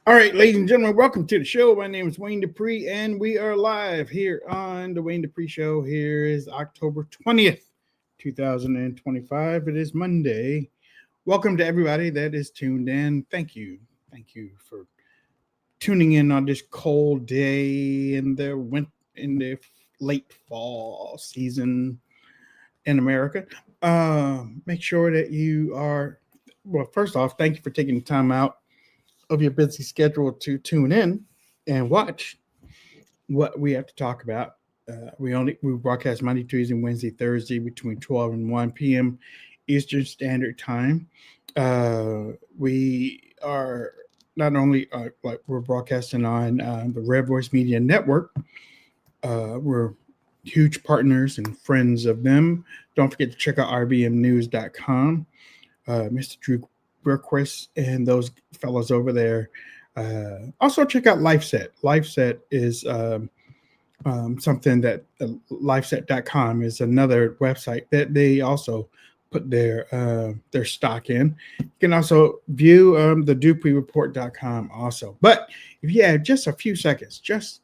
All right, ladies and gentlemen, welcome to the show. My name is Wayne Dupree, and we are live here on the Wayne Dupree Show. Here is October 20th, 2025. It is Monday. Welcome to everybody that is tuned in. Thank you. Thank you for tuning in on this cold day in the late fall season in America. Make sure that you are, well, first off, thank you for taking the time out of your busy schedule to tune in and watch what we have to talk about. We broadcast Monday, Tuesday, Wednesday, Thursday between 12 and 1 p.m. Eastern Standard Time. We are not only we're broadcasting on the Red Voice Media Network. We're huge partners and friends of them. Don't forget to check out rbmnews.com. Mr. Drew Burquist and those fellows over there. Also check out LifeSet. LifeSet is something that LifeSet.com is another website that they also put their stock in. You can also view the DupreeReport.com also. But if you have just a few seconds, just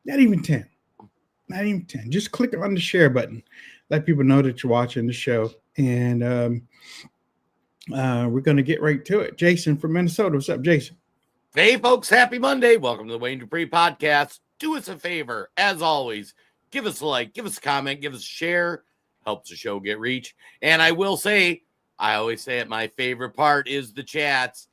not even 10, just click on the share button. Let people know that you're watching the show. And we're going to get right to it. Jason from Minnesota. What's up, Jason? Hey, folks. Happy Monday. Welcome to the Wayne Dupree Podcast. Do us a favor. As always, give us a like, give us a comment, give us a share. Helps the show get reach. And I will say, I always say it, my favorite part is the chats.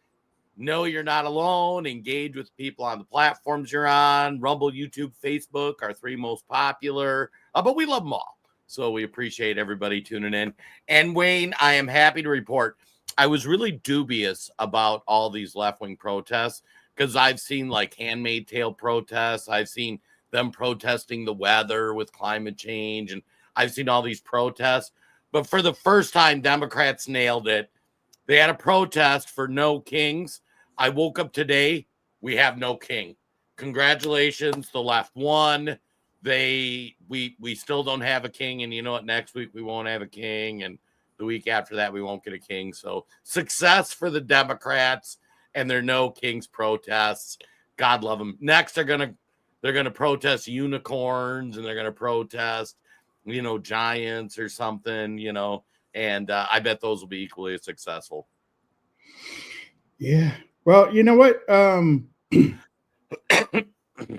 Know you're not alone. Engage with people on the platforms you're on. Rumble, YouTube, Facebook, our three most popular. But we love them all. So we appreciate everybody tuning in. And Wayne, I am happy to report I was really dubious about all these left-wing protests because I've seen like Handmaid's Tale protests. I've seen them protesting the weather with climate change, and I've seen all these protests. But for the first time, Democrats nailed it. They had a protest for no kings. I woke up today. We have no king. Congratulations. The left won. We still don't have a king. And you know what? Next week we won't have a king. And the week after that, we won't get a king. So success for the Democrats and their no kings protests. God love them. Next, they're gonna protest unicorns, and they're gonna protest, giants or something, And I bet those will be equally as successful. Yeah. Well, you know what?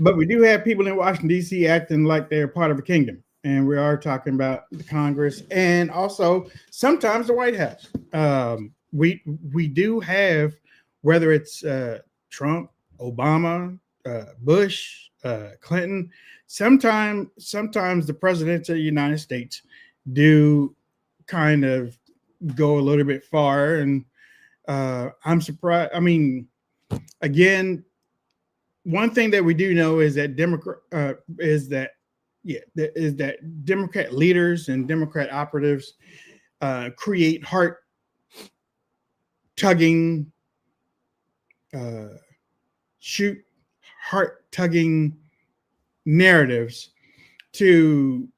But we do have people in Washington, D.C. acting like they're part of a kingdom. And we are talking about the Congress and also sometimes the White House. We do have, whether it's Trump, Obama, Bush, Clinton, sometimes the presidents of the United States do kind of go a little bit far. And I'm surprised. I mean, again, one thing that we do know is that Democrat leaders and Democrat operatives create heart-tugging narratives to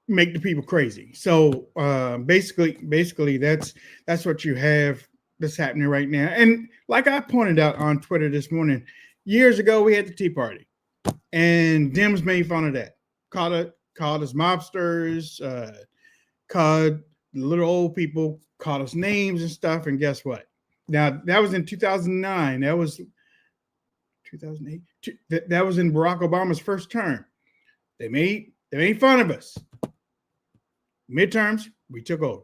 make the people crazy. So basically, that's what you have that's happening right now. And like I pointed out on Twitter this morning, years ago we had the Tea Party. And Dems made fun of that. Called us mobsters, called little old people, called us names and stuff. And guess what? Now, that was in 2009. That was 2008. That was in Barack Obama's first term. They made fun of us. Midterms, we took over.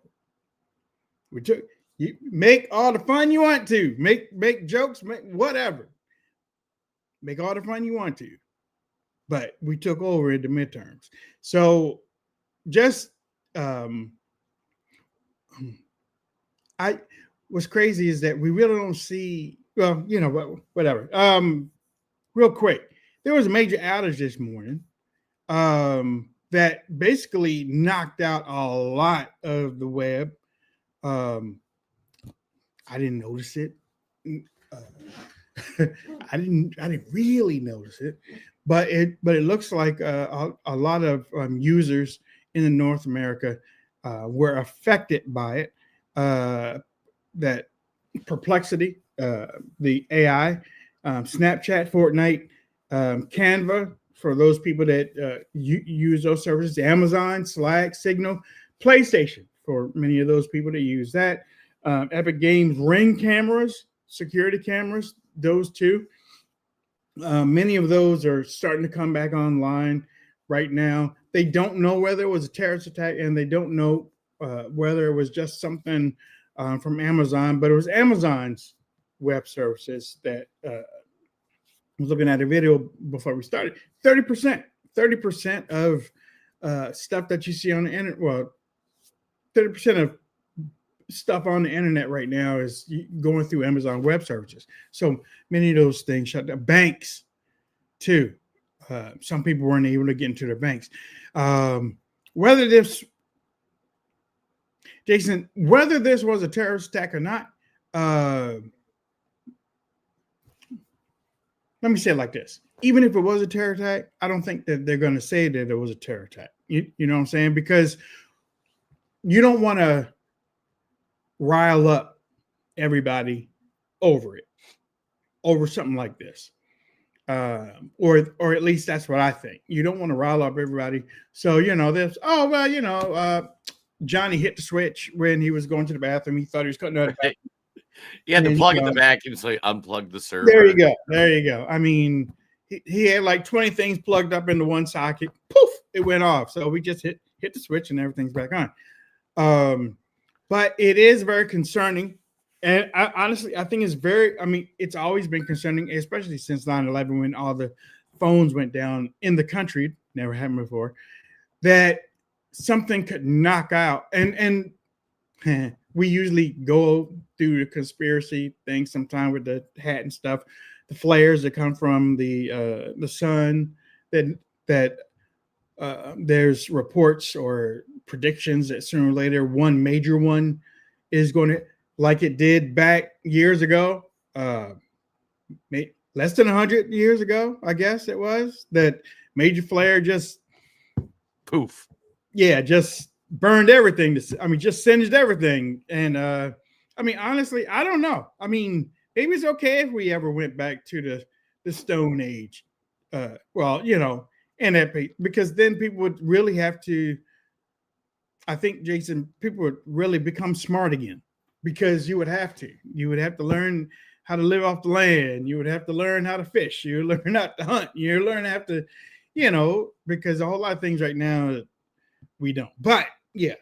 You make all the fun you want to. Make jokes, make whatever. Make all the fun you want to. But we took over in the midterms. So just what's crazy is that we really don't see, well, whatever. real quick, there was a major outage this morning that basically knocked out a lot of the web. I didn't notice it. I didn't really notice it, but it looks like a lot of users in North America were affected by it. That Perplexity, the AI, Snapchat, Fortnite, Canva for those people that use those services, Amazon, Slack, Signal, PlayStation for many of those people that use that, Epic Games Ring cameras, security cameras, those two. Many of those are starting to come back online right now. They don't know whether it was a terrorist attack, and they don't know whether it was just something from Amazon, but it was Amazon's web services that I was looking at a video before we started. 30% of stuff that you see on the internet, well, 30% of stuff on the internet right now is going through Amazon web services. So many of those things shut down. Banks too. Some people weren't able to get into their banks. Whether this was a terrorist attack or not, let me say it like this. Even if it was a terror attack, I don't think that they're going to say that it was a terror attack. You know what I'm saying? Because you don't want to rile up everybody over something like this. Or at least that's what I think. You don't want to rile up everybody. So, there's, Johnny hit the switch when he was going to the bathroom. He thought he was cutting out. He had to plug in the vacuum, so he unplugged the server. There you go. I mean, he had like 20 things plugged up into one socket. Poof, it went off. So we just hit the switch and everything's back on. But it is very concerning. And honestly, I think it's always been concerning, especially since 9/11 when all the phones went down in the country, never happened before, that something could knock out. And we usually go through the conspiracy thing sometime with the hat and stuff, the flares that come from the sun, that there's reports or predictions that sooner or later one major one is going to, like it did back years ago, less than 100 years ago, I guess it was, that major flare just poof. Yeah, just burned everything. Just singed everything. And honestly, I don't know. Maybe it's okay if we ever went back to the Stone Age. And that, because then people would really have to, I think, Jason, people would really become smart again, because you would have to learn how to live off the land. You would have to learn how to fish. You learn how to hunt. You learn how to, because a whole lot of things right now we don't. But yeah,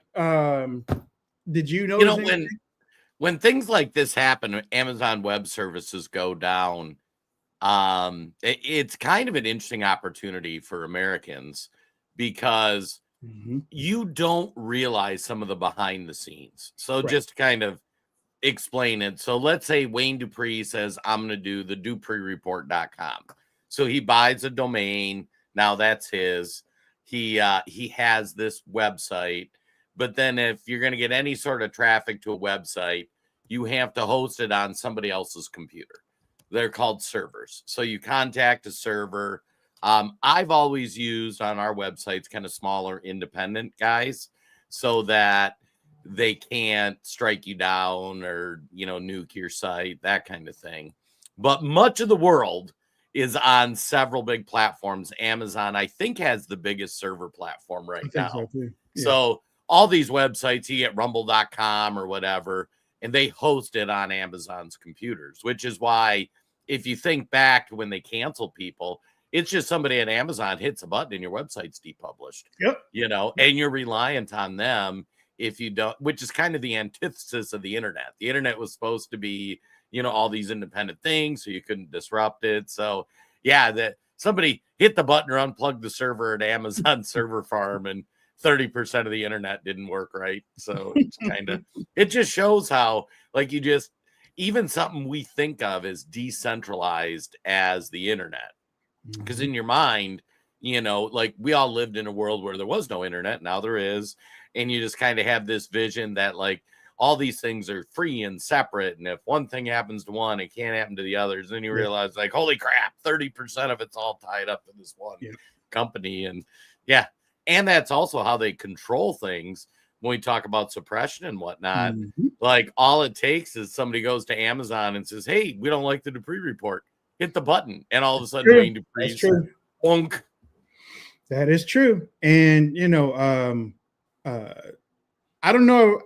did you notice? When things like this happen, Amazon Web Services go down, it's kind of an interesting opportunity for Americans, because you don't realize some of the behind the scenes. So right. Just to kind of explain it. So let's say Wayne Dupree says, I'm going to do the DupreeReport.com. So he buys a domain. Now that's his. He has this website, but then if you're going to get any sort of traffic to a website, you have to host it on somebody else's computer. They're called servers. So you contact a server. I've always used on our websites kind of smaller independent guys, so that they can't strike you down or, nuke your site, that kind of thing. But much of the world is on several big platforms. Amazon, I think, has the biggest server platform right now. So, yeah. So all these websites, you get rumble.com or whatever, and they host it on Amazon's computers, which is why if you think back to when they cancel people, it's just somebody at Amazon hits a button and your website's depublished. Yep. And you're reliant on them if you don't, which is kind of the antithesis of the internet. The internet was supposed to be, all these independent things, so you couldn't disrupt it. So yeah, that somebody hit the button or unplugged the server at Amazon server farm, and 30% of the internet didn't work right. So it's it just shows how, even something we think of as decentralized as the internet Because in your mind, like we all lived in a world where there was no internet. Now there is. And you just kind of have this vision that like all these things are free and separate. And if one thing happens to one, it can't happen to the others. Then you realize like, holy crap, 30% of it's all tied up in this one company. And and that's also how they control things. When we talk about suppression and whatnot, like all it takes is somebody goes to Amazon and says, hey, we don't like the Dupree report. Hit the button. And all of a sudden, Wayne Dupree's bonk. That is true. And, I don't know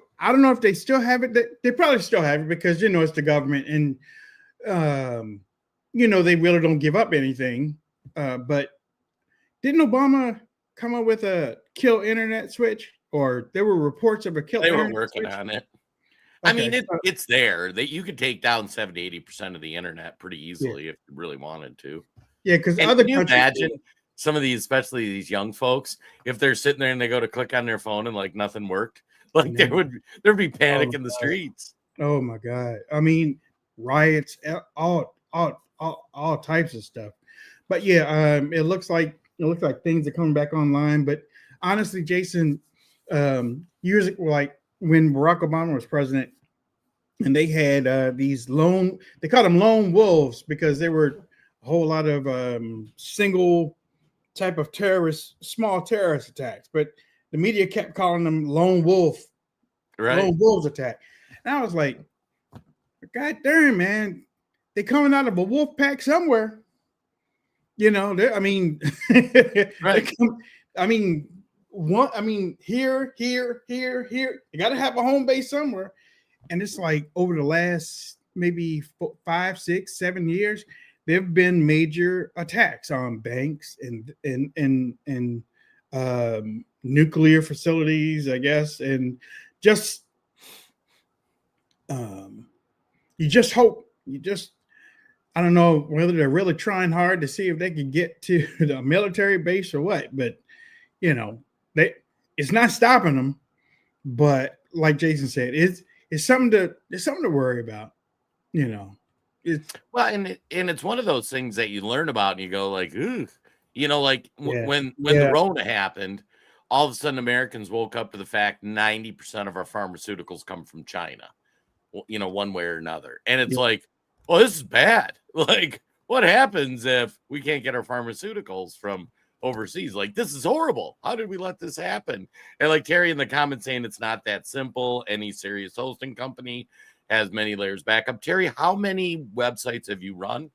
if they still have it. They probably still have it because, it's the government and, they really don't give up anything. But didn't Obama come up with a kill internet switch? Or there were reports of a kill internet switch? They were working on it. Okay. I mean, it's there. That you could take down 70-80% of the internet pretty easily if you really wanted to. Yeah, because other countries imagine some of these, especially these young folks, if they're sitting there and they go to click on their phone and like nothing worked, like there'd be panic in the streets. Oh my God! I mean, riots, all types of stuff. But it looks like things are coming back online. But honestly, Jason, years ago, like when Barack Obama was president, and they had these they called them lone wolves because they were a whole lot of single type of small terrorist attacks, but the media kept calling them lone wolves attack. And I was like, God damn, man, they coming out of a wolf pack somewhere. Here. You got to have a home base somewhere. And it's like over the last maybe 5, 6, 7 years, there have been major attacks on banks and nuclear facilities, I guess, and just I don't know whether they're really trying hard to see if they can get to the military base or what, but it's not stopping them. But like Jason said, it's something to worry about, and it's one of those things that you learn about and you go like, ooh, when the Rona happened, all of a sudden Americans woke up to the fact 90% of our pharmaceuticals come from China, one way or another. And it's like, well, this is bad. Like, what happens if we can't get our pharmaceuticals from overseas? Like, this is horrible. How did we let this happen? And like Terry in the comments saying it's not that simple. Any serious hosting company has many layers backup. Terry, how many websites have you run?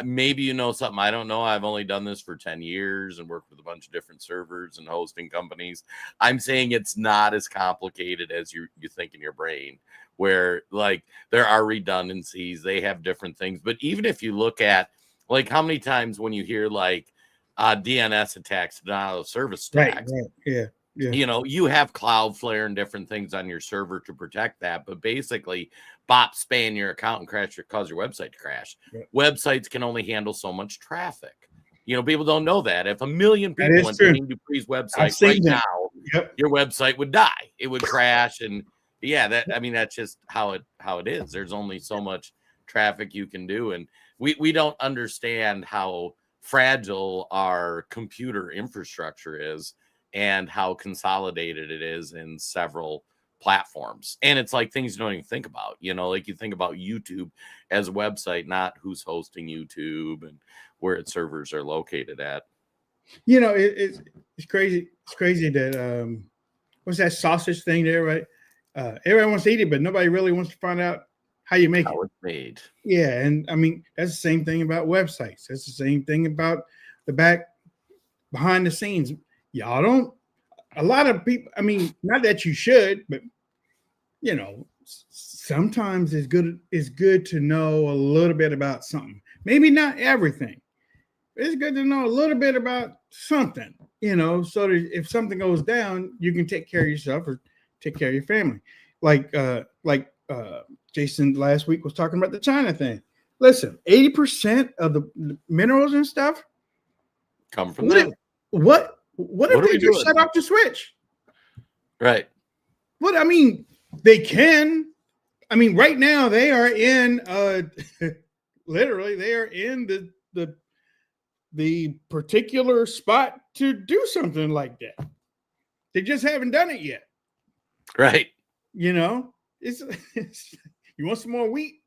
Maybe you know something I don't know. I've only done this for 10 years and worked with a bunch of different servers and hosting companies. I'm saying it's not as complicated as you think in your brain, where like there are redundancies, they have different things. But even if you look at like how many times when you hear like DNS attacks, denial of service attacks, right. Yeah. You have Cloudflare and different things on your server to protect that. But basically, bot span your account and cause your website to crash. Yeah. Websites can only handle so much traffic. People don't know that. If 1 million people went to Wayne Dupree's website right now, your website would die. It would crash. And that's just how it is. There's only so much traffic you can do. And we don't understand how fragile our computer infrastructure is and how consolidated it is in several platforms. And it's like things you don't even think about, like you think about YouTube as a website, not who's hosting YouTube and where its servers are located at. It's crazy. It's crazy that what's that sausage thing there, right? Everyone wants to eat it, but nobody really wants to find out how you make how it's made. Yeah, and I mean that's the same thing about websites. That's the same thing about behind the scenes. Y'all don't. A lot of people. I mean, not that you should, but sometimes it's good to know a little bit about something. Maybe not everything. It's good to know a little bit about something. So that if something goes down, you can take care of yourself or take care of your family. Like Jason last week was talking about the China thing. Listen, 80% of the minerals and stuff come from them. What if they just shut off the switch? Right. What I mean, they can. I mean, right now they are in literally they are in the the particular spot to do something like that. They just haven't done it yet. Right. You know, it's you want some more wheat?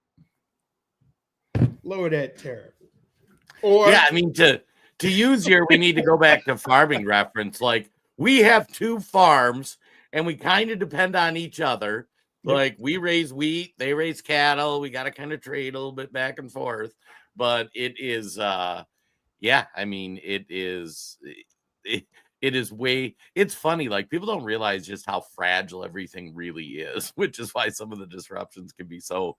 Lower that tariff. Or yeah, I mean, to use we need to go back to farming reference. Like, we have 2 farms and we kind of depend on each other. Like, we raise wheat, they raise cattle. We got to kind of trade a little bit back and forth. But it is, yeah, I mean, it is it's funny. Like, people don't realize just how fragile everything really is, which is why some of the disruptions can be so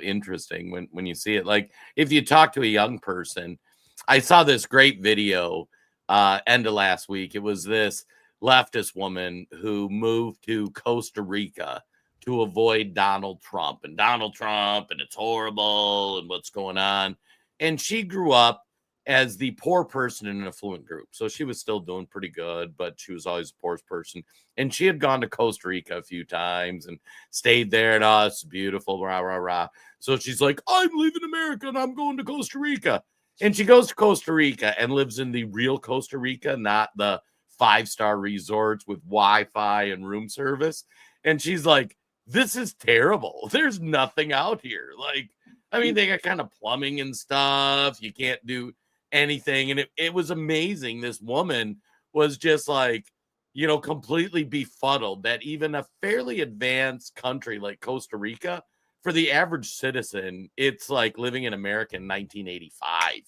interesting when you see it. Like, if you talk to a young person, I saw this great video end of last week. It was this leftist woman who moved to Costa Rica to avoid Donald Trump and it's horrible and what's going on. And she grew up as the poor person in an affluent group. So she was still doing pretty good, but she was always the poorest person. And she had gone to Costa Rica a few times and stayed there. And it's beautiful, rah, rah, rah. So she's like, I'm leaving America and I'm going to Costa Rica. And she goes to Costa Rica and lives in the real Costa Rica, not the 5-star resorts with Wi-Fi and room service. And she's like, this is terrible. There's nothing out here. Like, I mean, they got kind of plumbing and stuff. You can't do anything. And it was amazing. This woman was just like, you know, completely befuddled that even a fairly advanced country like Costa Rica, for the average citizen, it's like living in America in 1985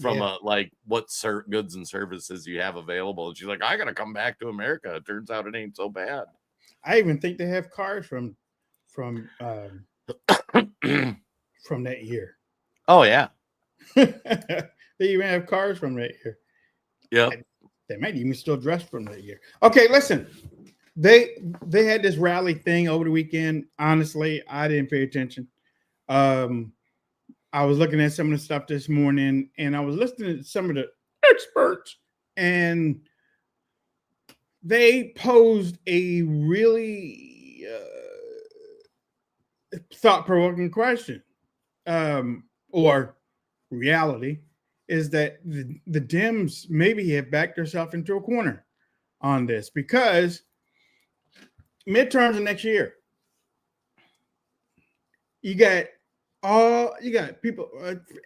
from like what goods and services you have available. And she's like, I got to come back to America. It turns out it ain't so bad. I even think they have cars from that year. Oh yeah. They even have cars from that year. Yeah. They might even still dress from that year. Okay, listen. They had this rally thing over the weekend. Honestly, I didn't pay attention. I was looking at some of the stuff this morning, and I was listening to some of the experts, and they posed a really thought-provoking question, or reality, is that the Dems maybe have backed themselves into a corner on this, because midterms are next year. You got people,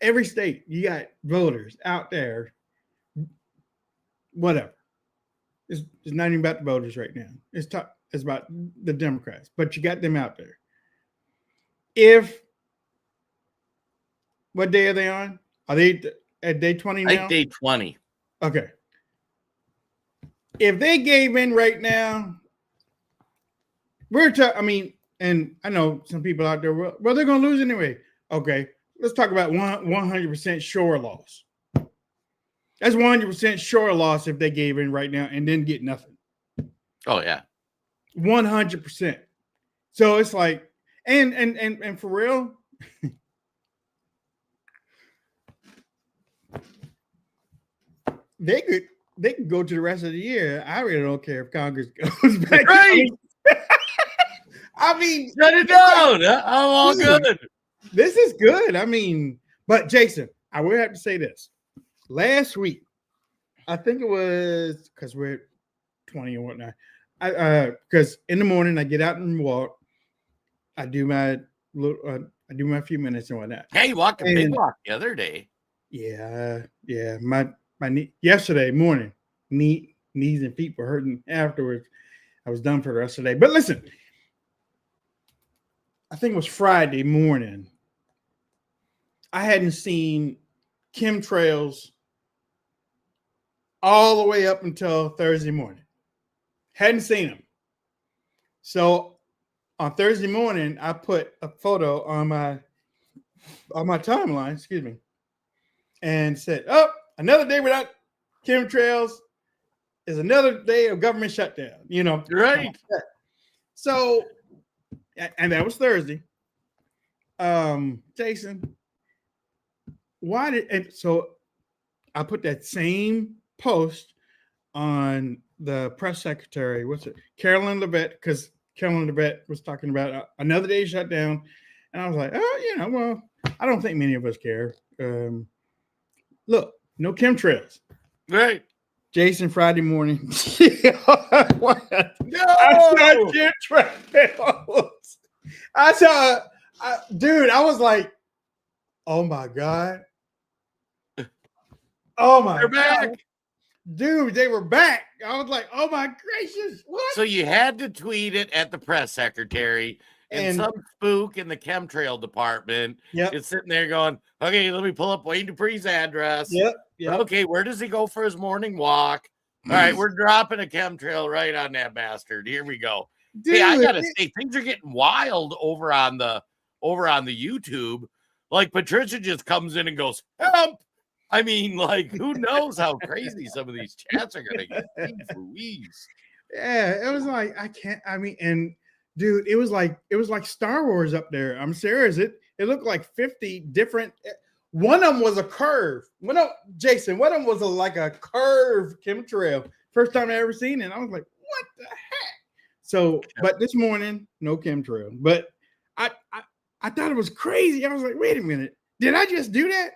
every state, you got voters out there, whatever. It's not even about the voters right now. It's about the Democrats, but you got them out there. What day are they on? Are they at day 20 now? I think day 20. Okay. If they gave in right now, and I know some people out there, well, they're going to lose anyway. Okay, let's talk about 100% sure loss. That's 100% sure loss if they gave in right now and didn't get nothing. Oh yeah, 100%. So it's like, and for real, they could go to the rest of the year. I really don't care if Congress goes back. Right. I mean, shut it down. I'm all good. This is good. I mean, but Jason, I will have to say this. Last week, I think it was because we're at 20 and whatnot. Because in the morning I get out and walk. I do my few minutes and whatnot. Hey, you walked a big walk the other day. Yeah. My knee yesterday morning, knees and feet were hurting afterwards. I was done for the rest of the day. But listen, I think it was Friday morning. I hadn't seen chemtrails all the way up until Thursday morning. Hadn't seen them. So on Thursday morning, I put a photo on my timeline, and said, "Oh, another day without chemtrails is another day of government shutdown." You know, right? So, and that was Thursday. Jason, so I put that same post on the press secretary, Carolyn Levitt, because Carolyn Levitt was talking about another day shutdown. And I was like, well, I don't think many of us care. Look, no chemtrails. Right. Jason, Friday morning. I saw No. chemtrails. I saw, dude, I was like, oh my God. Oh my They're back. God. Dude, they were back. I was like, oh my gracious. What? So you had to tweet it at the press secretary, and some spook in the chemtrail department is sitting there going, okay, let me pull up Wayne Dupree's address. Yep. Okay, where does he go for his morning walk? All right, we're dropping a chemtrail right on that bastard. Here we go. Dude, hey, I gotta say, things are getting wild over on the YouTube. Like Patricia just comes in and goes, help. I mean, like, who knows how crazy some of these chats are gonna get. Louise. Yeah, it was like and dude, it was like Star Wars up there. I'm serious. It looked like 50 different. One of them was a curve. Jason, one of them was like a curve chemtrail. First time I ever seen it. I was like, what the heck? So, but this morning, no chemtrail. But I thought it was crazy. I was like, wait a minute, did I just do that?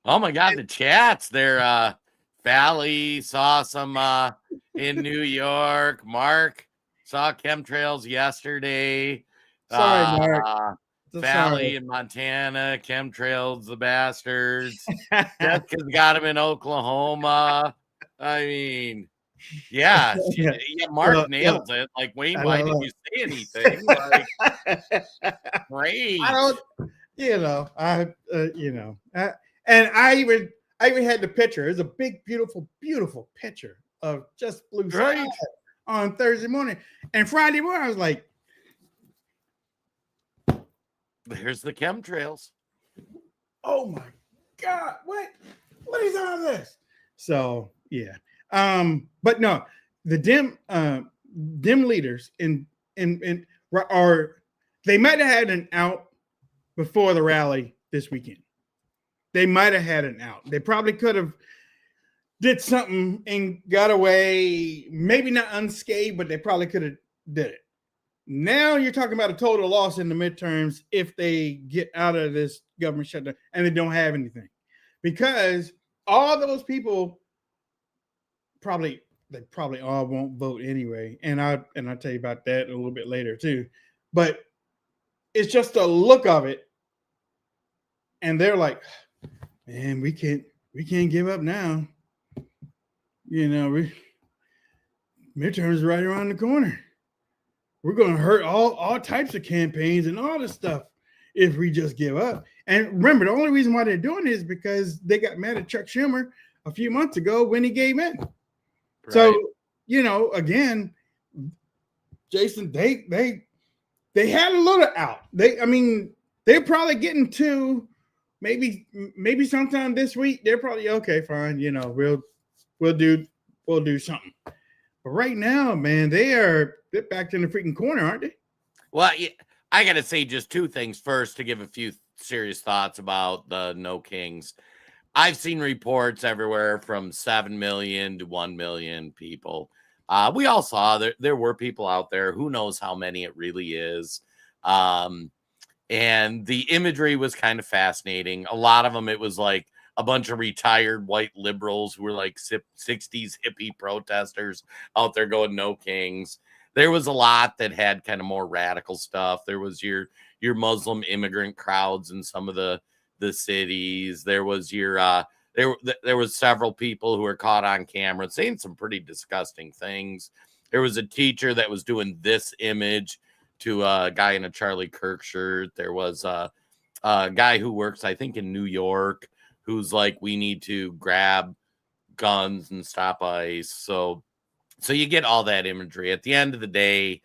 Oh my God, the chats there. Valley saw some in New York. Mark saw chemtrails yesterday. Sorry, Mark. Valley in Montana, chemtrails, the bastards. Jessica's got him in Oklahoma. I mean, yeah, Mark nails it. Like, Wayne, why didn't you say anything? Like, great. I don't, and I even had the picture. It's a big, beautiful, beautiful picture of just blue sky on Thursday morning. And Friday morning, I was like, there's the chemtrails. Oh my God, what is all this? So yeah. But no, the Dem leaders they might have had an out before the rally this weekend. They might have had an out. They probably could have did something and got away, maybe not unscathed, but they probably could have did it. Now you're talking about a total loss in the midterms if they get out of this government shutdown and they don't have anything, because all those people probably all won't vote anyway. And I'll tell you about that a little bit later too. But it's just the look of it. And they're like, man, we can't give up now. Midterms right around the corner. We're going to hurt all types of campaigns and all this stuff if we just give up. And remember, the only reason why they're doing it is because they got mad at Chuck Schumer a few months ago when he gave in. Right. So, again, Jason, they had a little out. They're probably getting to maybe sometime this week. They're probably okay, fine. We'll do something. But right now, man, they're back in the freaking corner, aren't they? Well, yeah, I got to say just two things first to give a few serious thoughts about the No Kings. I've seen reports everywhere from 7 million to 1 million people. We all saw there were people out there. Who knows how many it really is. And the imagery was kind of fascinating. A lot of them, it was like a bunch of retired white liberals who were like 60s hippie protesters out there going no kings. There was a lot that had kind of more radical stuff. There was your Muslim immigrant crowds in some of the cities. There was there was several people who were caught on camera saying some pretty disgusting things. There was a teacher that was doing this image to a guy in a Charlie Kirk shirt. There was a guy who works, I think, in New York, who's like, we need to grab guns and stop ICE. So you get all that imagery. At the end of the day,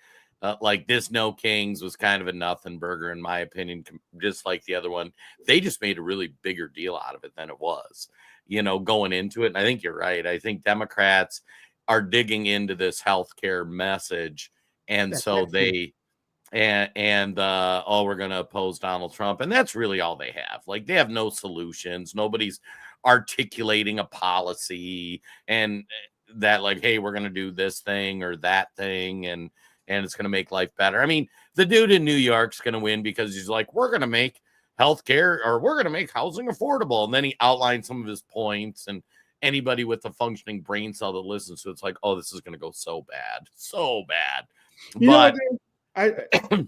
like this No Kings was kind of a nothing burger, in my opinion, just like the other one. They just made a really bigger deal out of it than it was, going into it. And I think you're right. I think Democrats are digging into this healthcare message. And so they, we're going to oppose Donald Trump. And that's really all they have. Like, they have no solutions. Nobody's articulating a policy and that, like, hey, we're going to do this thing or that thing. And it's going to make life better. I mean, the dude in New York's going to win because he's like, we're going to make healthcare, or we're going to make housing affordable. And then he outlined some of his points, and anybody with a functioning brain cell that listens to it's like, oh, this is going to go so bad. You know But what,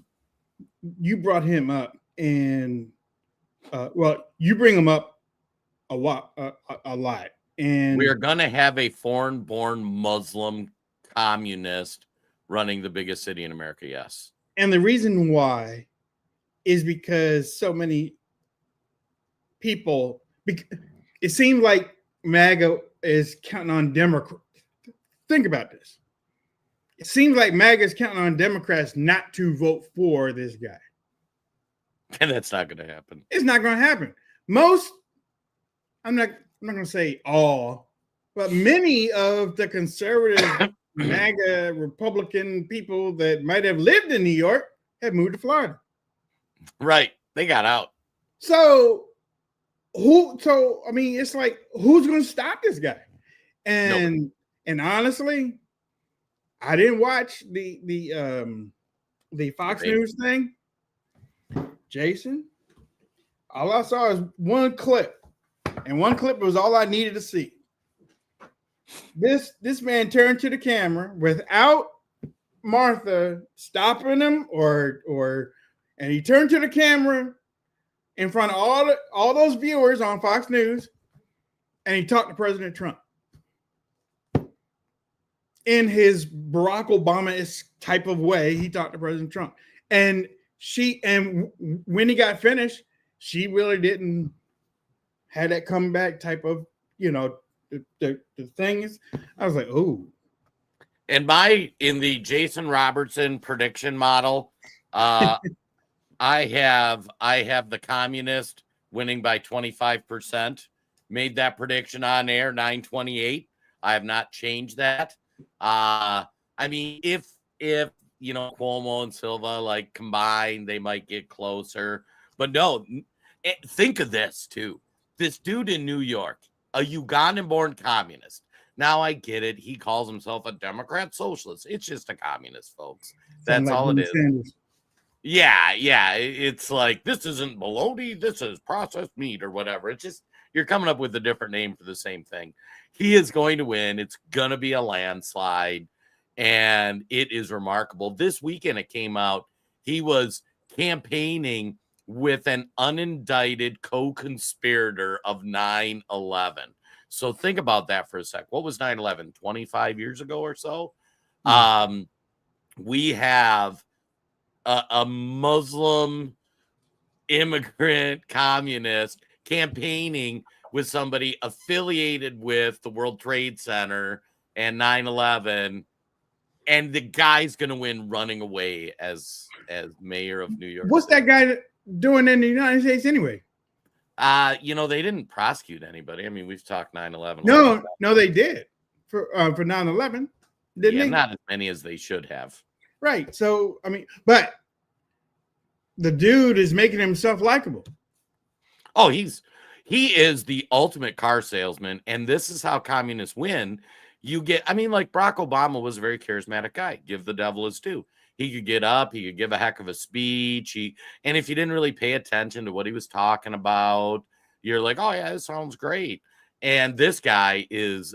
you brought him up, and you bring him up a lot, and we are going to have a foreign-born Muslim communist running the biggest city in America. Yes. And the reason why is because so many people, it seems like MAGA is counting on Democrats. Think about this. It seems like MAGA is counting on Democrats not to vote for this guy. And that's not going to happen. It's not going to happen. I'm not going to say all, but many of the conservative MAGA Republican people that might have lived in New York have moved to Florida. Right. They got out. So it's like, who's going to stop this guy? And honestly, I didn't watch the Fox News thing. Jason, all I saw is one clip, and one clip was all I needed to see. This man turned to the camera without Martha stopping him, and he turned to the camera in front of all those viewers on Fox News, and he talked to President Trump in his Barack Obama-esque type of way. He talked to President Trump, and when he got finished, she really didn't have that comeback type of, the things. I was like, oh. And in the Jason Robertson prediction model, I have the communist winning by 25%. Made that prediction on air, 928. I have not changed that. I mean, if Cuomo and Silva like combined, they might get closer. But no, think of this too. This dude in New York, a Ugandan-born communist. Now I get it. He calls himself a Democrat socialist. It's just a communist, folks. That's all it is. Sanders. Yeah. It's like, this isn't bologna. This is processed meat or whatever. It's just, you're coming up with a different name for the same thing. He is going to win. It's going to be a landslide. And it is remarkable. This weekend it came out, he was campaigning with an unindicted co-conspirator of 9/11. So think about that for a sec. What was 9/11? 25 years ago or so? Mm-hmm. We have a Muslim immigrant communist campaigning with somebody affiliated with the World Trade Center and 9/11. And the guy's going to win running away as mayor of New York. What's City. That guy doing in the United States anyway? They didn't prosecute anybody. I mean, we've talked 9/11. No, they did for 9/11, didn't they? Not as many as they should have. Right. So, I mean, but the dude is making himself likable. Oh, he is the ultimate car salesman, and this is how communists win. Like Barack Obama was a very charismatic guy. Give the devil his due. He could get up. He could give a heck of a speech. And if you didn't really pay attention to what he was talking about, you're like, oh, yeah, this sounds great. And this guy is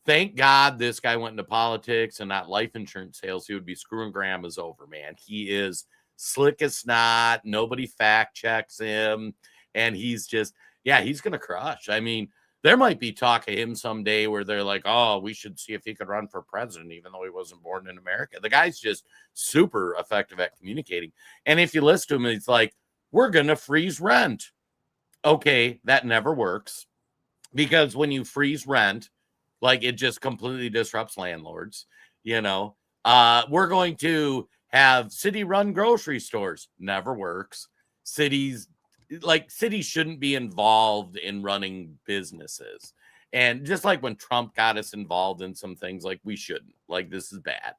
thank God this guy went into politics and not life insurance sales. He would be screwing grandmas over, man. He is slick as snot. Nobody fact checks him. And he's just, he's going to crush. I mean, there might be talk of him someday where they're like, oh, we should see if he could run for president, even though he wasn't born in America. The guy's just super effective at communicating. And if you listen to him, he's like, we're going to freeze rent. Okay, that never works. Because when you freeze rent, it just completely disrupts landlords. We're going to have city-run grocery stores. Never works. Cities shouldn't be involved in running businesses. And just like when Trump got us involved in some things, we shouldn't. This is bad.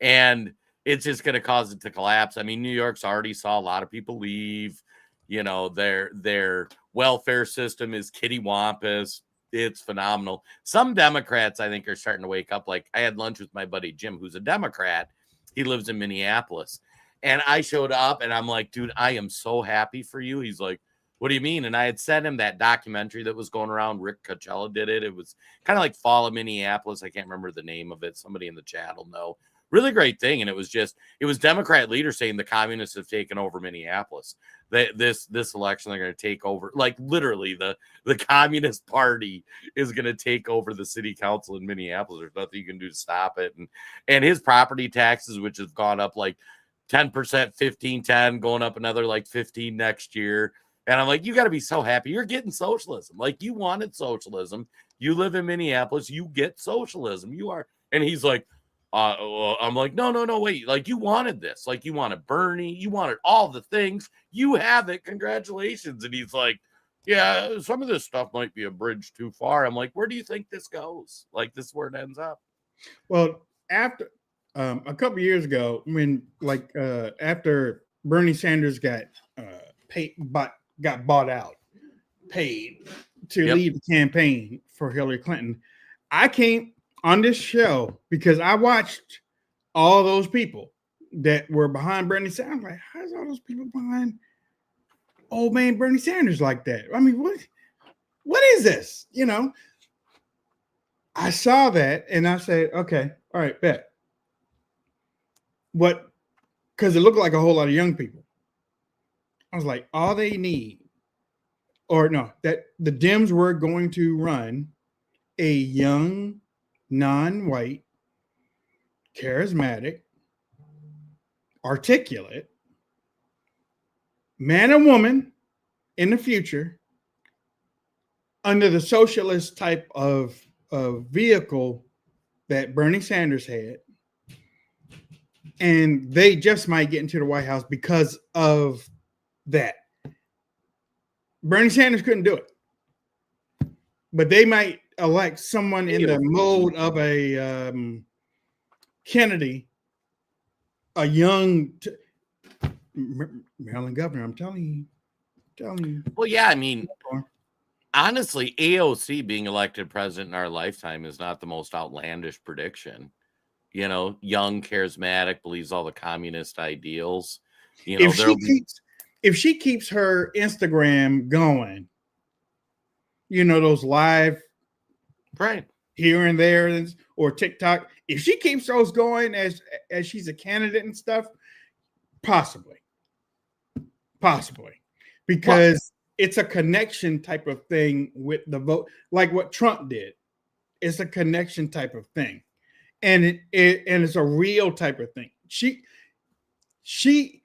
And it's just going to cause it to collapse. I mean, New York's already saw a lot of people leave. Their welfare system is kittywampus. It's phenomenal. Some Democrats, I think, are starting to wake up. I had lunch with my buddy Jim, who's a Democrat. He lives in Minneapolis. And I showed up and I'm like, dude, I am so happy for you. He's like, what do you mean? And I had sent him that documentary that was going around. Rick Coachella did it. It was kind of like Fall of Minneapolis. I can't remember the name of it. Somebody in the chat will know. Really great thing. And it was Democrat leaders saying the communists have taken over Minneapolis. This election, they're going to take over, like literally the Communist Party is going to take over the city council in Minneapolis. There's nothing you can do to stop it. And his property taxes, which have gone up like 10%, 15, 10, going up another like 15 next year. And I'm like, you got to be so happy. You're getting socialism. Like, you wanted socialism. You live in Minneapolis. You get socialism. You are. And he's like, I'm like, no, wait. Like, you wanted this. Like, you wanted Bernie. You wanted all the things. You have it. Congratulations. And he's like, yeah, some of this stuff might be a bridge too far. I'm like, where do you think this goes? Like, this is where it ends up. Well, after a couple years ago, when after Bernie Sanders got bought out, paid to lead the campaign for Hillary Clinton, I came on this show because I watched all those people that were behind Bernie Sanders. I'm like, how's all those people behind old man Bernie Sanders like that? I mean, what is this? You know, I saw that and I said, okay, all right, bet. What? Because it looked like a whole lot of young people. I was like, all they need, or no, that the Dems were going to run a young, non-white, charismatic, articulate man and woman in the future under the socialist type of vehicle that Bernie Sanders had. And they just might get into the White House because of that. Bernie Sanders couldn't do it. But they might elect someone in the mode of a Kennedy, a young Maryland governor. I'm telling you. Well, yeah, I mean, honestly, AOC being elected president in our lifetime is not the most outlandish prediction. You know, young, charismatic, believes all the communist ideals. You know, if she keeps her Instagram going, you know, those live right here and there, or TikTok, if she keeps those going as she's a candidate and stuff, possibly, because it's a connection type of thing with the vote, like what Trump did. It's a connection type of thing. And it's a real type of thing. She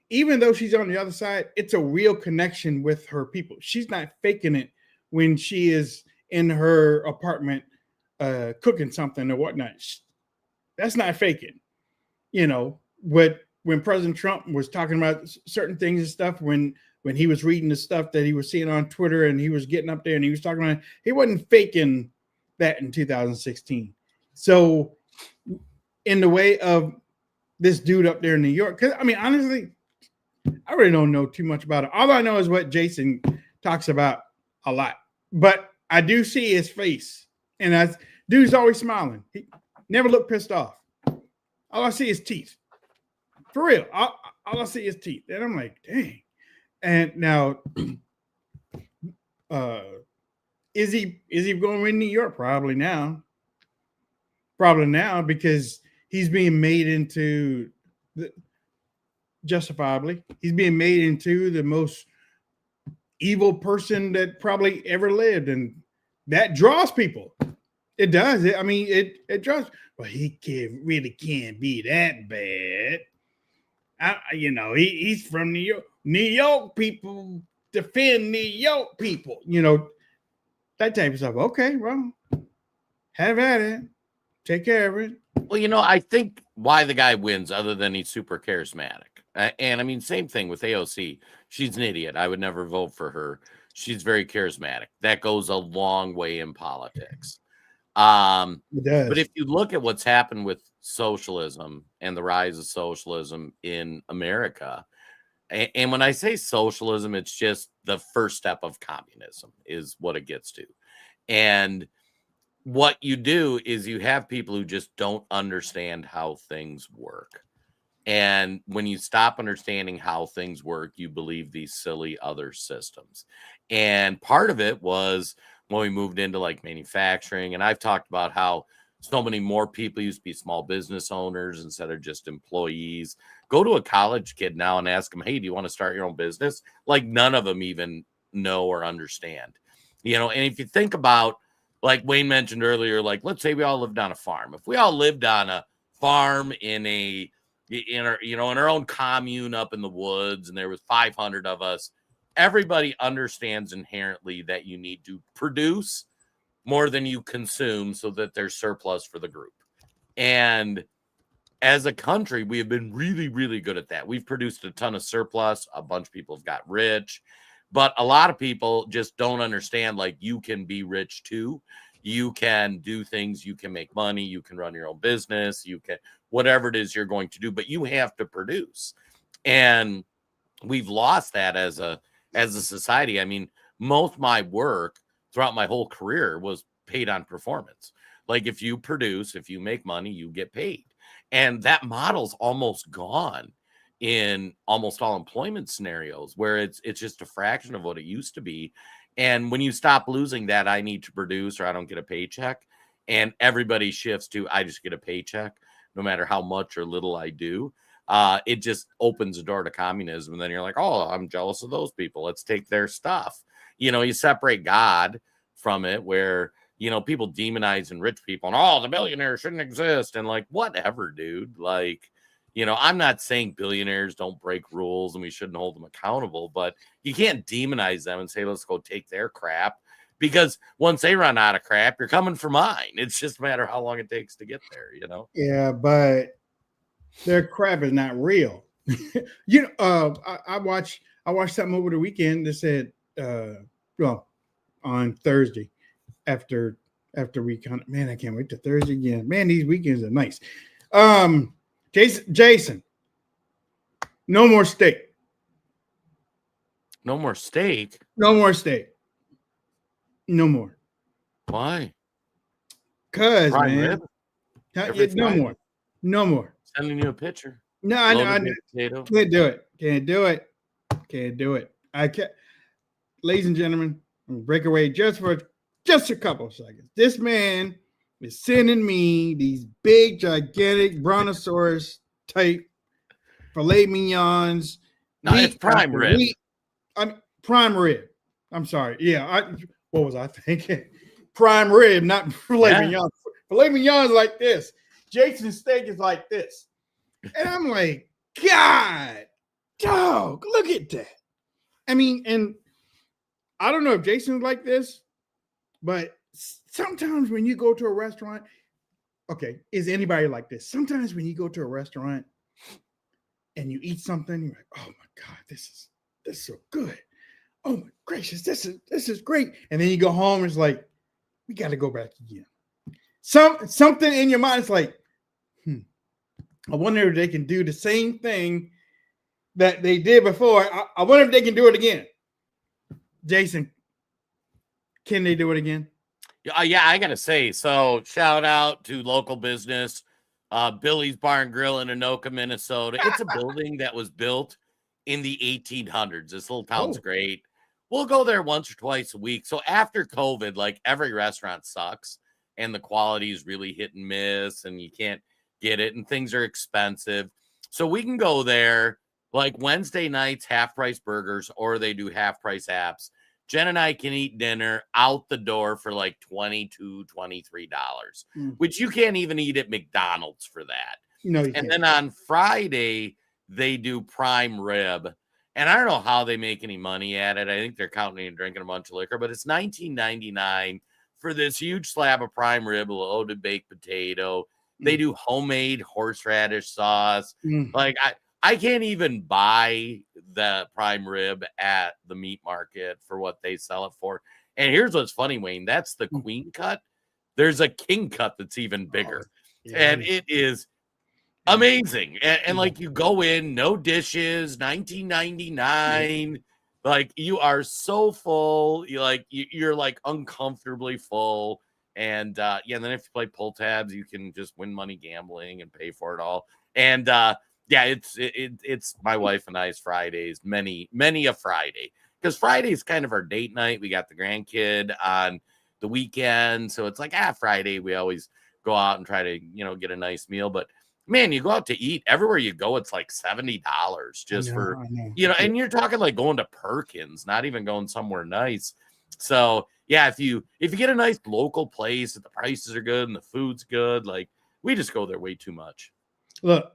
even though she's on the other side, it's a real connection with her people. She's not faking it when she is in her apartment cooking something or whatnot. That's not faking. You know, when President Trump was talking about certain things and stuff, when he was reading the stuff that he was seeing on Twitter and he was getting up there and he was talking about it, he wasn't faking that in 2016. So in the way of this dude up there in New York, because I mean, honestly, I really don't know too much about it. All I know is what Jason talks about a lot, but I do see his face, and dude's always smiling. He never looked pissed off. All I see is teeth, for real. All I see is teeth, and I'm like, dang. And now, is he going to win New York? Probably now, because he's being made into justifiably. He's being made into the most evil person that probably ever lived, and that draws people. It does. It draws. Well, he really can't be that bad. He's from New York. New York people defend New York people. You know, that type of stuff. Okay, well, have at it. Take care of it. Well, you know, I think why the guy wins, other than he's super charismatic. And I mean, same thing with AOC. She's an idiot. I would never vote for her. She's very charismatic. That goes a long way in politics. It does. But if you look at what's happened with socialism and the rise of socialism in America, and when I say socialism, it's just the first step of communism is what it gets to. And what you do is you have people who just don't understand how things work. And when you stop understanding how things work, you believe these silly other systems. And part of it was when we moved into like manufacturing. And I've talked about how so many more people used to be small business owners instead of just employees. Go to a college kid now and ask them, hey, do you want to start your own business? Like none of them even know or understand. And if you think about, like Wayne mentioned earlier, like let's say we all lived on a farm. If we all lived on a farm in our own commune up in the woods, and there was 500 of us, everybody understands inherently that you need to produce more than you consume so that there's surplus for the group. And as a country, we have been really, really good at that. We've produced a ton of surplus. A bunch of people have got rich, but a lot of people just don't understand, like, you can be rich too. You can do things, you can make money, you can run your own business, you can, whatever it is you're going to do, but you have to produce. And we've lost that as a society. I mean, most of my work throughout my whole career was paid on performance. Like if you produce, if you make money, you get paid. And that model's almost gone in almost all employment scenarios, where it's just a fraction of what it used to be. And when you stop losing that, I need to produce or I don't get a paycheck, and everybody shifts to I just get a paycheck no matter how much or little I do, it just opens the door to communism. And then you're like, oh, I'm jealous of those people. Let's take their stuff. You separate God from it, where, people demonizing rich people and the billionaires shouldn't exist. And like, whatever, dude. Like, I'm not saying billionaires don't break rules and we shouldn't hold them accountable, but you can't demonize them and say, let's go take their crap, because once they run out of crap, you're coming for mine. It's just a matter of how long it takes to get there, Yeah, but their crap is not real. I watched something over the weekend that said, on Thursday after we man, I can't wait to Thursday again. Man, these weekends are nice. Jason, no more steak. No more steak. No more steak. No more. Why? Cause Prime man, rib? no more. No more. Sending you a picture. No, I can't do it. Can't do it. Can't do it. I can't. Ladies and gentlemen, I'm gonna break away just for a couple of seconds. This man is sending me these big, gigantic brontosaurus type filet mignons. No, it's prime rib. Prime rib. I'm sorry. Yeah. What was I thinking? Prime rib, not filet mignon. Filet mignon is like this. Jason's steak is like this. And I'm like, God, dog, look at that. I mean, and I don't know if Jason's like this, but sometimes when you go to a restaurant, okay, is anybody like this? Sometimes when you go to a restaurant and you eat something, you're like, oh my God, this is so good. Oh my gracious, this is great. And then you go home and it's like, we got to go back again. Something in your mind is like, I wonder if they can do the same thing that they did before. I wonder if they can do it again. Jason, can they do it again? Yeah, I gotta say, so shout out to local business, Billy's Bar and Grill in Anoka, Minnesota. It's a building that was built in the 1800s. This little town's great. We'll go there once or twice a week. So after COVID, like every restaurant sucks and the quality is really hit and miss and you can't get it and things are expensive. So we can go there like Wednesday nights, half price burgers, or they do half price apps. Jen and I can eat dinner out the door for like $22, $23, which you can't even eat at McDonald's for that. No, and then on Friday, they do prime rib. And I don't know how they make any money at it. I think they're counting and drinking a bunch of liquor, but it's $19.99 for this huge slab of prime rib, a loaded baked potato. They do homemade horseradish sauce. Like I can't even buy the prime rib at the meat market for what they sell it for. And here's what's funny, Wayne. That's the queen cut. There's a king cut that's even bigger. And it is amazing. And like you go in, no dishes, $19.99. Like you are so full. You're like uncomfortably full. And and then if you play pull tabs, you can just win money gambling and pay for it all. And yeah, it's my wife and I's Fridays, many a Friday, because Friday is kind of our date night. We got the grandkid on the weekend, so it's like Friday we always go out and try to get a nice meal. But man, you go out to eat everywhere you go, it's like $70 just for I know. and you're talking like going to Perkins, not even going somewhere nice. So yeah, if you get a nice local place and the prices are good and the food's good, like we just go there way too much. Look,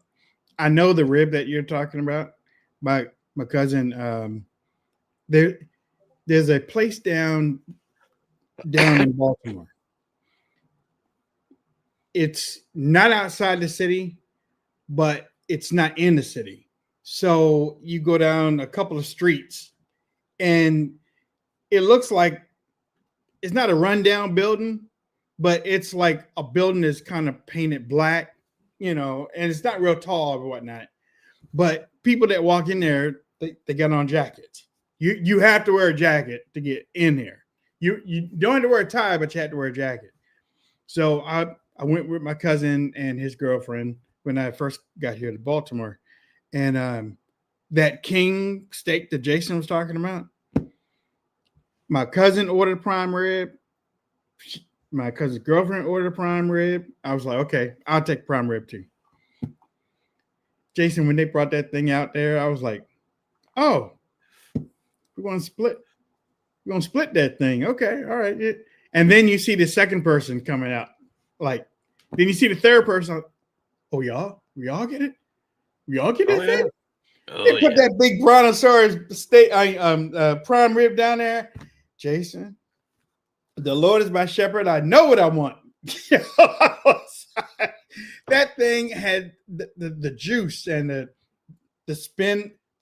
I know the rib that you're talking about. My cousin, there's a place down in Baltimore. It's not outside the city, but it's not in the city. So you go down a couple of streets and it looks like it's not a rundown building, but it's like a building that's kind of painted black, and it's not real tall or whatnot. But people that walk in there, they got on jackets. You have to wear a jacket to get in there. You don't have to wear a tie, but you have to wear a jacket. So I went with my cousin and his girlfriend when I first got here to Baltimore. And that king steak that Jason was talking about, my cousin ordered prime rib. My cousin's girlfriend ordered prime rib. I was like, okay, I'll take prime rib too. Jason, when they brought that thing out there, I was like, oh, we're going to split. We're going to split that thing. Okay, all right. And then you see the second person coming out. Like, then you see the third person. Oh, y'all get it? We all get it? Yeah. They put that big brontosaurus steak, prime rib down there. Jason, the Lord is my shepherd. I know what I want. That thing had the juice and the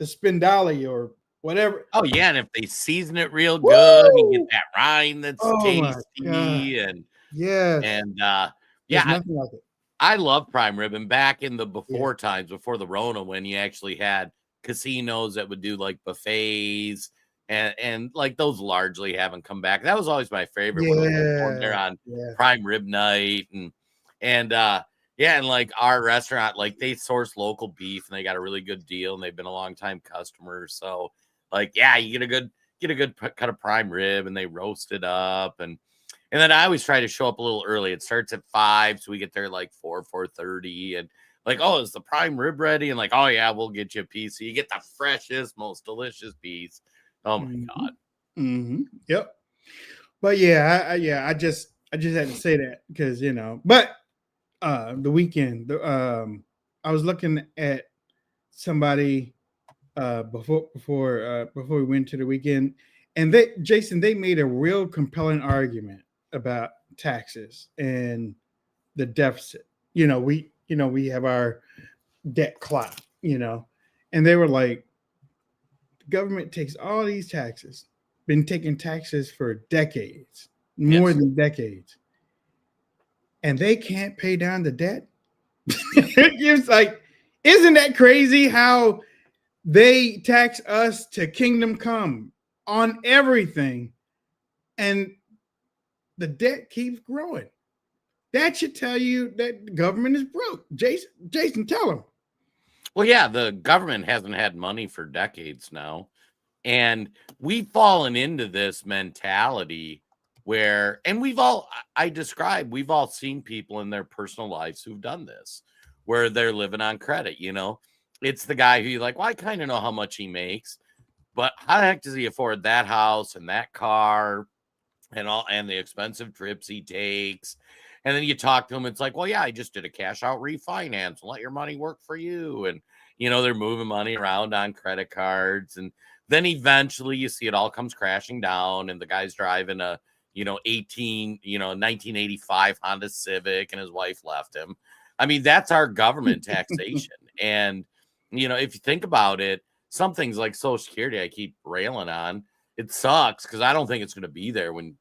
spindali or whatever. Oh yeah, and if they season it real good, you get that rind that's tasty, and nothing like it. I love prime rib. And back in the before times, before the Rona, when you actually had casinos that would do like buffets, and like those largely haven't come back. That was always my favorite when they're on prime rib night, and like our restaurant, like they source local beef and they got a really good deal, and they've been a long time customer. So like, you get a good cut of prime rib, and they roast it up, and then I always try to show up a little early. It starts at 5, so we get there like 4:30, and like, oh, is the prime rib ready? And like, oh yeah, we'll get you a piece. So you get the freshest, most delicious piece. Oh my God. Mm-hmm. Yep. But I just had to say that because but the weekend, I was looking at somebody before we went to the weekend, and they made a real compelling argument about taxes and the deficit. We have our debt clock, and they were like, the government takes all these taxes, been taking taxes for decades, more than decades, and they can't pay down the debt. It's like, isn't that crazy how they tax us to kingdom come on everything, and the debt keeps growing? That should tell you that the government is broke. Jason, tell them. Well, yeah, the government hasn't had money for decades now. And we've fallen into this mentality where, and we've all seen people in their personal lives who've done this, where they're living on credit. It's the guy who you're like, well, I kind of know how much he makes, but how the heck does he afford that house and that car and the expensive trips he takes? And then you talk to him, it's like, well, yeah, I just did a cash out refinance. Let your money work for you. And, they're moving money around on credit cards. And then eventually you see it all comes crashing down, and the guy's driving a, 1985 Honda Civic, and his wife left him. I mean, that's our government taxation. And, if you think about it, some things like Social Security, I keep railing on. It sucks because I don't think it's going to be there when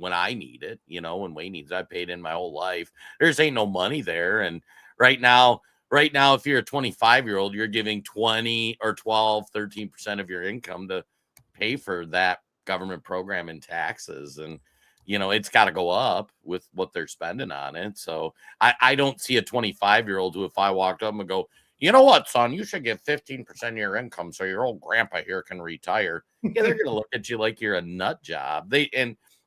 I need it, when Wayne needs it. I paid in my whole life. There just ain't no money there. And right now, if you're a 25-year-old, you're giving 20 or 12, 13% of your income to pay for that government program in taxes. And, it's got to go up with what they're spending on it. So I don't see a 25-year-old who, if I walked up and go, you know what, son, you should get 15% of your income so your old grandpa here can retire. Yeah, they're gonna look at you like you're a nut job.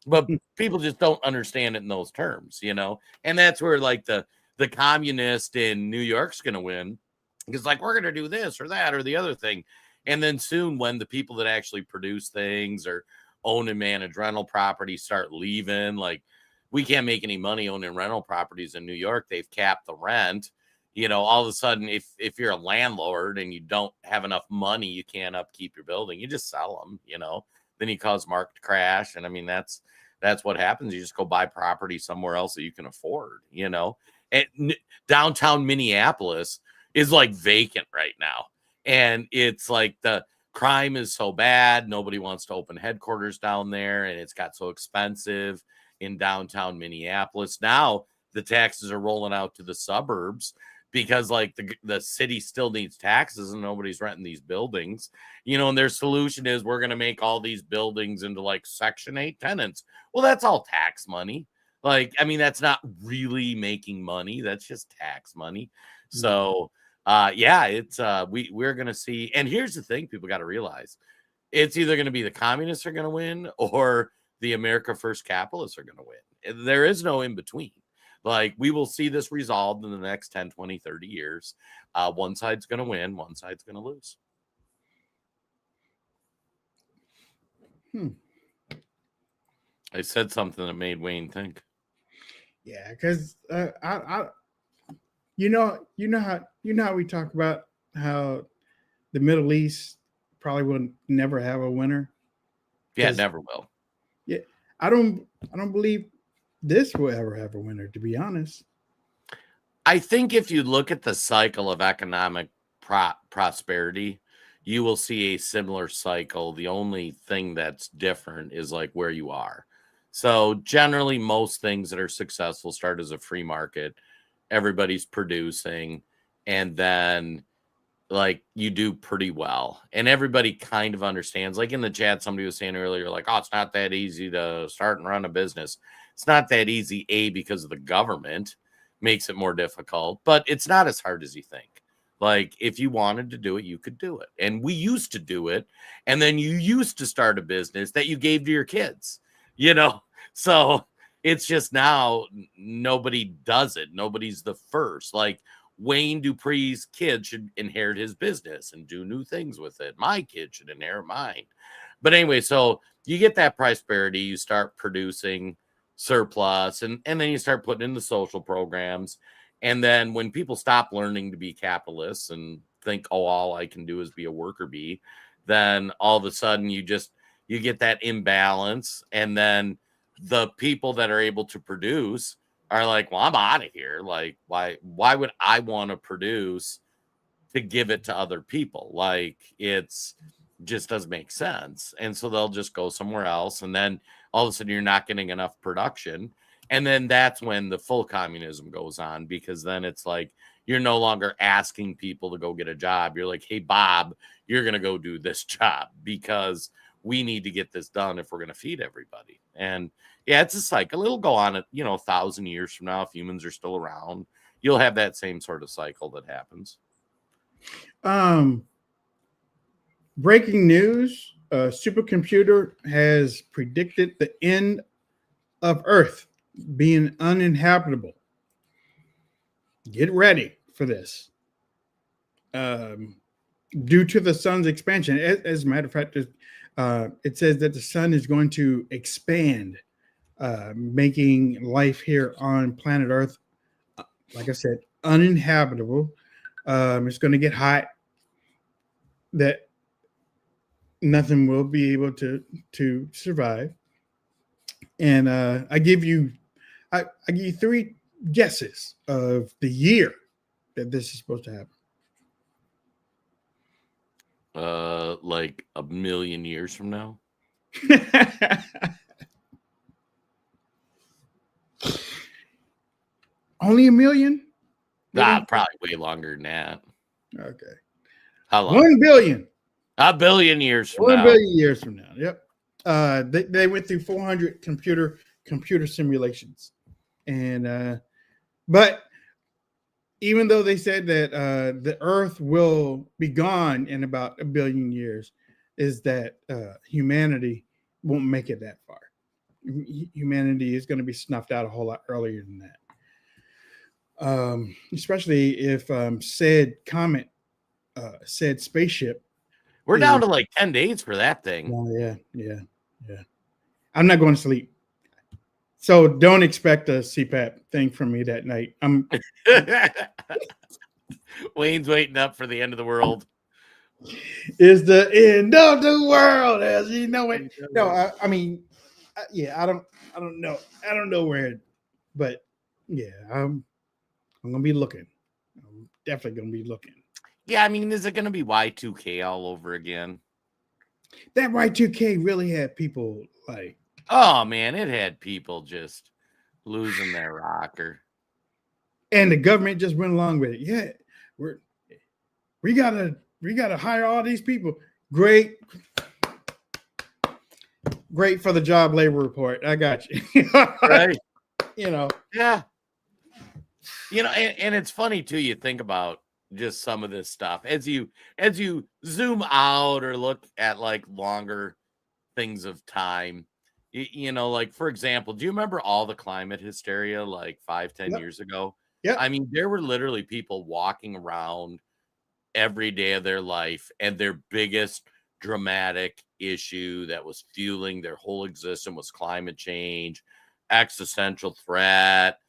But people just don't understand it in those terms, and that's where like the communist in New York's gonna win, because like we're gonna do this or that or the other thing. And then soon, when the people that actually produce things or own and manage rental properties start leaving, like we can't make any money owning rental properties in New York. They've capped the rent. All of a sudden, if you're a landlord and you don't have enough money, you can't upkeep your building. You just sell them. Then you cause market crash, and I mean that's what happens. You just go buy property somewhere else that you can afford. And downtown Minneapolis is like vacant right now. And it's like the crime is so bad. Nobody wants to open headquarters down there. And it's got so expensive in downtown Minneapolis. Now the taxes are rolling out to the suburbs because like the city still needs taxes and nobody's renting these buildings, and their solution is we're going to make all these buildings into like Section 8 tenants. Well, that's all tax money. Like, I mean, that's not really making money. That's just tax money. So, yeah, it's we're gonna see. And here's the thing: people got to realize it's either going to be the communists are going to win or the America First capitalists are going to win. There is no in between. Like, we will see this resolved in the next 10, 20, 30 years. One side's going to win, one side's going to lose. I said something that made Wayne think. Yeah, because you know how we talk about how the Middle East probably will never have a winner. Yeah, it never will. Yeah, I don't believe this will ever have a winner, to be honest. I think if you look at the cycle of economic prosperity, you will see a similar cycle. The only thing that's different is like where you are. So generally, most things that are successful start as a free market. Everybody's producing, and then like you do pretty well. And everybody kind of understands. Like in the chat, somebody was saying earlier, like, oh, it's not that easy to start and run a business. It's not that easy, because of the government makes it more difficult, but it's not as hard as you think. Like, if you wanted to do it, you could do it. And we used to do it. And then you used to start a business that you gave to your kids, So it's just now nobody does it. Nobody's the first. Like Wayne Dupree's kid should inherit his business and do new things with it. My kid should inherit mine. But anyway, so you get that prosperity, you start producing surplus, and then you start putting in the social programs. And then when people stop learning to be capitalists and think, oh, all I can do is be a worker bee, then all of a sudden you get that imbalance. And then the people that are able to produce are like, well, I'm out of here. Like, why would I want to produce to give it to other people? Like, it's just doesn't make sense. And so they'll just go somewhere else. And then all of a sudden you're not getting enough production. And then that's when the full communism goes on, because then it's like, you're no longer asking people to go get a job. You're like, hey, Bob, you're going to go do this job because we need to get this done if we're going to feed everybody. And yeah, it's a cycle. It'll go on 1,000 years from now. If humans are still around, you'll have that same sort of cycle that happens. Breaking news, a supercomputer has predicted the end of Earth being uninhabitable. Get ready for this. Due to the sun's expansion, as a matter of fact, it says that the sun is going to expand, making life here on planet Earth, like I said, uninhabitable. It's going to get hot, that nothing will be able to survive. And I give you 3 guesses of the year that this is supposed to happen. Like 1,000,000 years from now. Only 1,000,000? Nah, probably way longer than that. Okay. How long? 1 billion. 1 billion years from 1 now. 1 billion years from now. Yep. They went through 400 computer simulations, and but even though they said that the Earth will be gone in about 1 billion years, is that humanity won't make it that far. Humanity is going to be snuffed out a whole lot earlier than that. Especially if said comet, said spaceship. We're down to like 10 days for that thing. Oh, yeah. I'm not going to sleep. So don't expect a CPAP thing from me that night. Wayne's waiting up for the end of the world. Is the end of the world as you know it? No, I mean, yeah, I don't know. I don't know where, but yeah, I'm gonna be looking. I'm definitely gonna be looking. Yeah, I mean, is it gonna be Y2K all over again? That Y2K really had people like, oh man, it had people just losing their rocker. And the government just went along with it. Yeah, we gotta hire all these people. Great for the job labor report. I got you. Right. Yeah. And it's funny too, you think about just some of this stuff as you zoom out or look at like longer things of time. Like for example, do you remember all the climate hysteria like 5-10 years ago? Yeah. I mean, there were literally people walking around every day of their life, and their biggest dramatic issue that was fueling their whole existence was climate change, existential threat.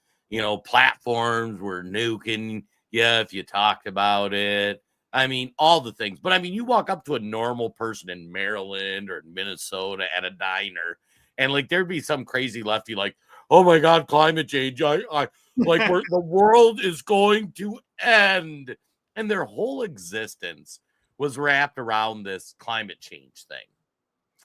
Platforms were nuking you if you talked about it. I mean, all the things. But I mean, you walk up to a normal person in Maryland or Minnesota at a diner, and like there'd be some crazy lefty like, "Oh my God, climate change! I like the world is going to end." And their whole existence was wrapped around this climate change thing.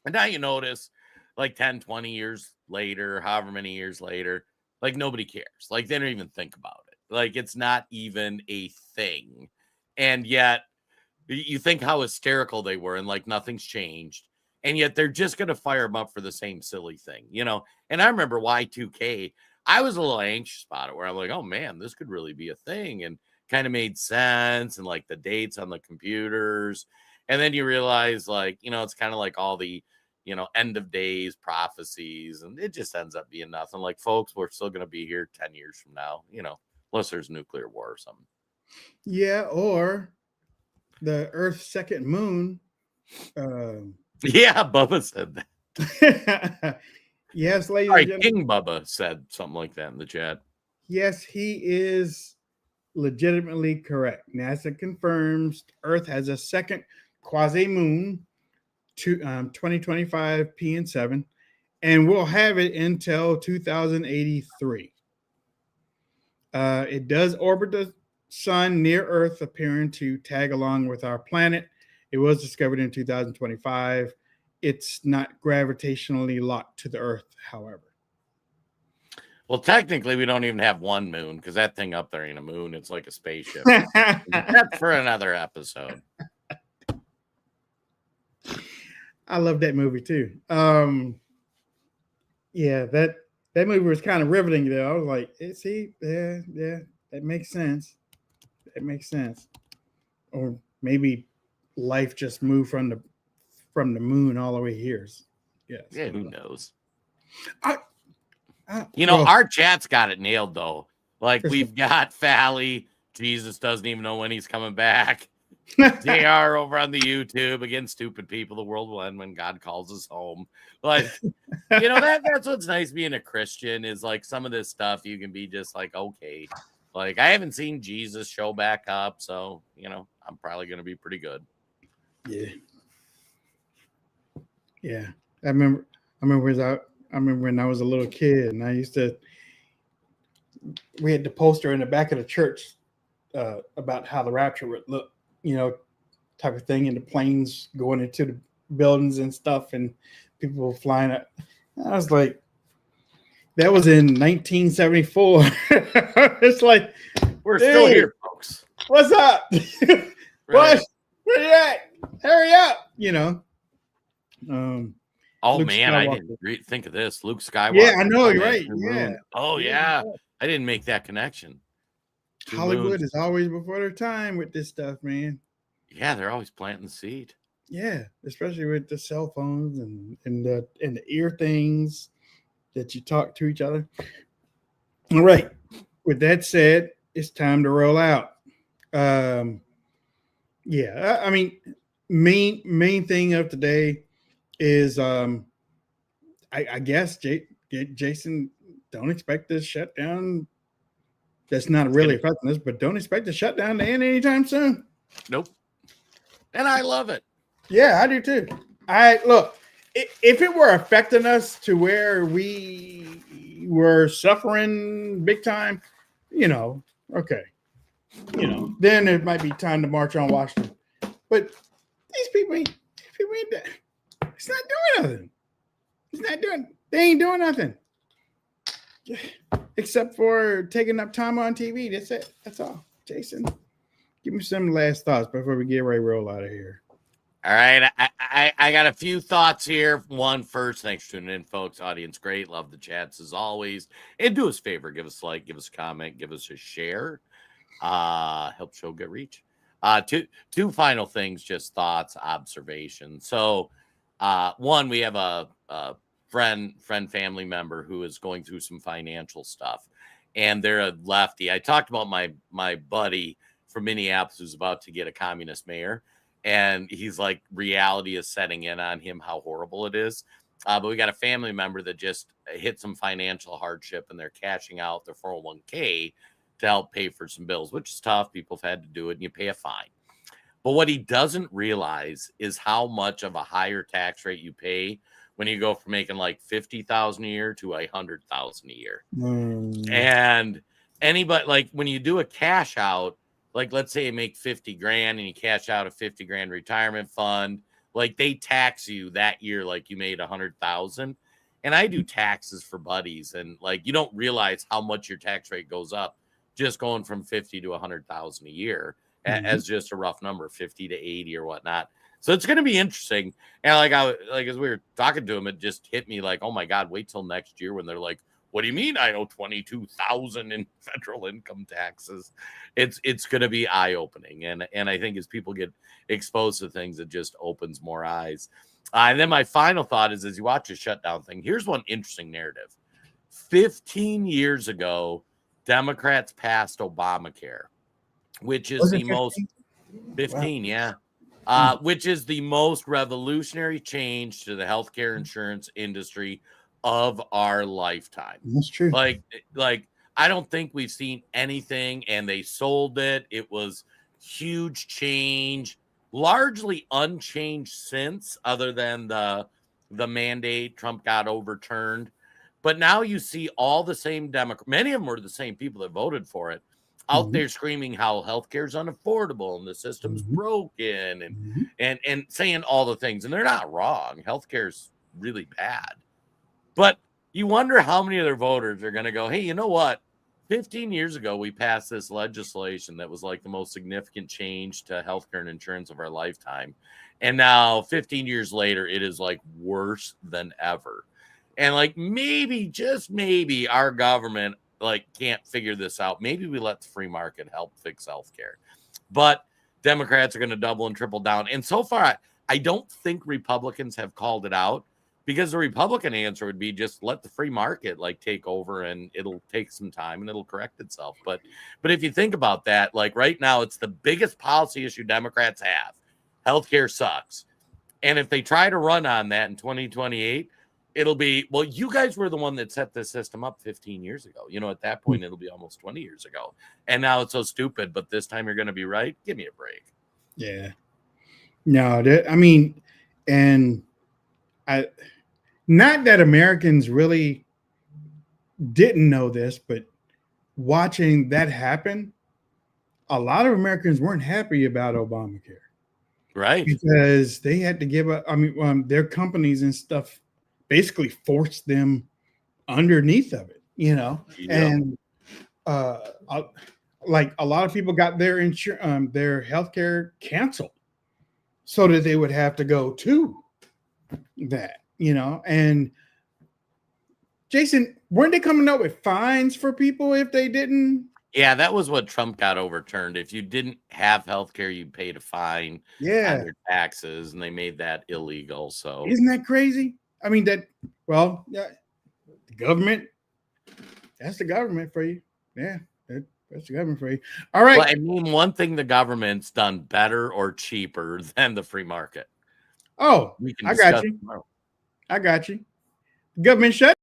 And now you notice, like 10, 20 years later, however many years later, like nobody cares. Like they don't even think about it. Like it's not even a thing. And yet you think how hysterical they were and like nothing's changed. And yet they're just going to fire them up for the same silly thing, And I remember Y2K, I was a little anxious about it where I'm like, oh man, this could really be a thing. And kind of made sense, and like the dates on the computers. And then you realize like, it's kind of like all the, end of days prophecies, and it just ends up being nothing. Like, folks, we're still going to be here 10 years from now, unless there's nuclear war or something. Yeah, or the Earth's second moon. Yeah, Bubba said that. Yes, ladies and gentlemen. King Bubba said something like that in the chat. Yes, he is legitimately correct. NASA confirms Earth has a second quasi-moon, 2025 PN7, and we'll have it until 2083. It does orbit the sun near Earth, appearing to tag along with our planet. It was discovered in 2025. It's not gravitationally locked to the Earth, however. Well, technically, we don't even have one moon because that thing up there ain't a moon. It's like a spaceship. That's for another episode. I love that movie too. Yeah, that movie was kind of riveting though. I was like, see, yeah, that makes sense. That makes sense. Or maybe life just moved from the moon all the way here. Yes. Yeah, who knows? Well, our chat's got it nailed though. Like we've got Fally. Jesus doesn't even know when he's coming back. JR over on the YouTube. Again, stupid people. The world will end when God calls us home. Like, that's what's nice being a Christian is like some of this stuff you can be just like, okay. Like I haven't seen Jesus show back up, so I'm probably gonna be pretty good. Yeah. I remember when I was a little kid, and we had the poster in the back of the church about how the rapture would look, type of thing, and the planes going into the buildings and stuff, and people flying up. I was like, that was in 1974. It's like, we're still here, folks. What's up? What? Where you at? Hurry up! Oh Luke man, Skywalker. I didn't think of this. Luke Skywalker. Yeah, I know, you're right. Yeah. Oh yeah, I didn't make that connection. Hollywood is always before their time with this stuff, man. Yeah, they're always planting the seed. Yeah, especially with the cell phones and the ear things that you talk to each other. All right. With that said, it's time to roll out. Yeah, I mean, main thing of today is I guess Jason, don't expect this shutdown. That's not really affecting us, but don't expect the shutdown to end anytime soon. Nope. And I love it. Yeah, I do too. I look, if it were affecting us to where we were suffering big time, okay, then it might be time to march on Washington. But these people ain't it's not doing nothing. They ain't doing nothing. Except for taking up time on TV. That's it. That's all. Jason, give me some last thoughts before we get ready to roll out of here. All right. I got a few thoughts here. One first, thanks for tuning in, folks. Audience, great. Love the chats as always. And do us a favor, give us a like, give us a comment, give us a share. Help show get reach. Two final things, just thoughts, observations. So one, we have a friend, family member who is going through some financial stuff, and they're a lefty. I talked about my buddy from Minneapolis who's about to get a communist mayor, and he's like, reality is setting in on him, how horrible it is. But we got a family member that just hit some financial hardship, and they're cashing out their 401k to help pay for some bills, which is tough. People have had to do it, and you pay a fine. But what he doesn't realize is how much of a higher tax rate you pay when you go from making like $50,000 a year to $100,000 a year. And anybody, like when you do a cash out, like let's say you make 50 grand and you cash out a 50 grand retirement fund, like they tax you that year like you made 100,000. And I do taxes for buddies, and like you don't realize how much your tax rate goes up just going from 50 to 100,000 a year as just a rough number, 50 to 80 or whatnot. So it's going to be interesting. And like as we were talking to him, it just hit me like, oh my God, wait till next year when they're like, what do you mean I owe 22,000 in federal income taxes? It's going to be eye-opening. And I think as people get exposed to things, it just opens more eyes. And then my final thought is, as you watch the shutdown thing, here's one interesting narrative. 15 years ago, Democrats passed Obamacare, which is the most 15, yeah. Which is the most revolutionary change to the healthcare insurance industry of our lifetime. That's true. Like I don't think we've seen anything, and they sold it. It was huge change, largely unchanged since, other than the mandate. Trump got overturned. But now you see all the same Democrats, many of them were the same people that voted for it, out there screaming how healthcare is unaffordable and the system's broken and saying all the things. And they're not wrong. Healthcare is really bad. But you wonder how many of their voters are going to go, hey, you know what? 15 years ago, we passed this legislation that was like the most significant change to healthcare and insurance of our lifetime. And now 15 years later, it is like worse than ever. And like maybe, just maybe, our government like can't figure this out. Maybe we let the free market help fix healthcare. But Democrats are going to double and triple down. And so far, I don't think Republicans have called it out, because the Republican answer would be just let the free market like take over, and it'll take some time and it'll correct itself. But if you think about that, like right now, it's the biggest policy issue Democrats have. Healthcare sucks. And if they try to run on that in 2028, it'll be, well, you guys were the one that set this system up 15 years ago. At that point, it'll be almost 20 years ago. And now it's so stupid, but this time you're going to be right. Give me a break. Yeah. No, not that Americans really didn't know this, but watching that happen, a lot of Americans weren't happy about Obamacare. Right. Because they had to give up, their companies and stuff basically forced them underneath of it, and like a lot of people got their their healthcare canceled so that they would have to go to that, and Jason, weren't they coming up with fines for people if they didn't? Yeah, that was what Trump got overturned. If you didn't have health care, you paid a fine on Yeah. your taxes, and they made that illegal. So Isn't that crazy? I mean, well, yeah, the government, that's the government for you. Yeah, that's the government for you. All right. well, I mean, one thing the government's done better or cheaper than the free market. Oh, We can I got discuss you. tomorrow. I got you. Government shut